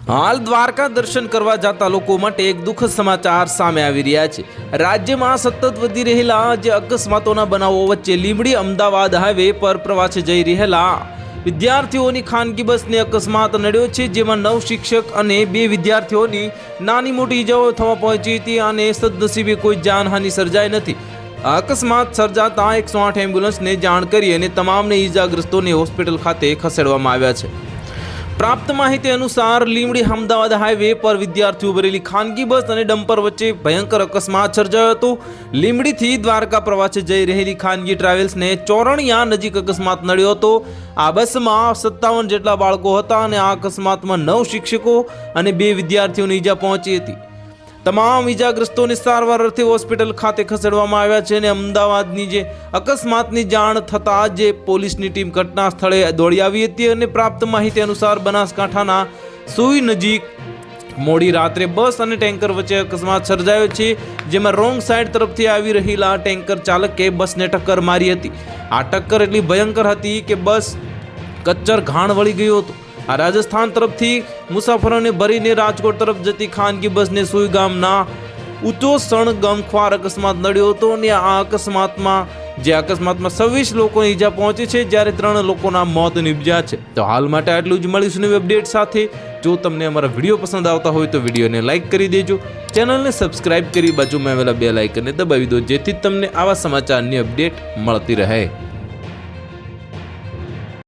હાલ દ્વારકા દર્શન કરવા જતા લોકો માટે એક દુઃખદ સમાચાર સામે આવી રહ્યા છે। રાજ્યમાં સતત વધી રહેલા જે અકસ્માતોના બનાવો વચ્ચે લીંબડી અમદાવાદ હાઈવે પર પ્રવાસે જઈ રહેલા વિદ્યાર્થીઓની ખાનગી બસને અકસ્માત નડ્યો છે, જેમાં 9 શિક્ષક અને 2 વિદ્યાર્થીઓની નાની મોટી ઇજાઓ થવા પહોંચી હતી અને સદનસીબે કોઈ જાનહાનિ સર્જાઈ નથી। અકસ્માત સર્જાતા 108 એમ્બ્યુલન્સને જાણ કરી અને તમામને ઈજાગ્રસ્તોને હોસ્પિટલ ખાતે ખસેડવામાં આવ્યા છે। प्राप्त माहिती अनुसार લીંબડી અમદાવાદ હાઈવે पर विद्यार्थियों भरेली खानगी बस और डंपर वच्चे भयंकर अकस्मात सर्जायो हतो। લીંબડીથી દ્વારકા प्रवासे जई रहेली खानगी ट्रावेल्स ने ચોરણિયા नजीक अकस्मात नड्यो हतो। आ बसमां 57 जेटला बाळको हता અને આ અકસ્માતમાં 9 શિક્ષકો અને 2 વિદ્યાર્થીઓને ઈજા પહોંચી હતી। તમામ ઈજાગ્રસ્તોને સારવાર અર્થે હોસ્પિટલ ખાતે ખસેડવામાં આવ્યા છે અને અમદાવાદની જે અકસ્માતની જાણ થતાં જે પોલીસની ટીમ ઘટના સ્થળે દોડી આવી હતી અને પ્રાપ્ત માહિતી અનુસાર બનાસકાંઠાના સુઈ નજીક મોડી રાત્રે બસ અને ટેન્કર વચ્ચે અકસ્માત સર્જાયો છે, જેમાં રોંગ સાઈડ તરફથી આવી રહેલા ટેન્કર ચાલકે બસને ટક્કર મારી હતી। આ ટક્કર એટલી ભયંકર હતી કે બસ કચ્ચર ઘાણ વળી ગયો હતો। आ राजस्थान तरफथी मुसाफरोने भरीने राजकोट तरफ जती खानगी बसने सुई गामना उच्चोसण गमख्वार अकस्मात नड्यो हतो અને આ અકસ્માતમાં 26 લોકોને ઈજા પહોંચી છે, જ્યારે 3 લોકોના મોત નિપજ્યા છે। તો હાલ માટે આટલું જ। મળીશું નવી અપડેટ સાથે। જો તમને અમારા વિડીયો પસંદ આવતા હોય તો વિડીયોને લાઈક કરી દેજો, ચેનલને સબસ્ક્રાઇબ કરી બાજુમાં આવેલા બેલ આઇકનને દબાવી દો, જેથી તમને આવા સમાચારની અપડેટ મળતી રહે।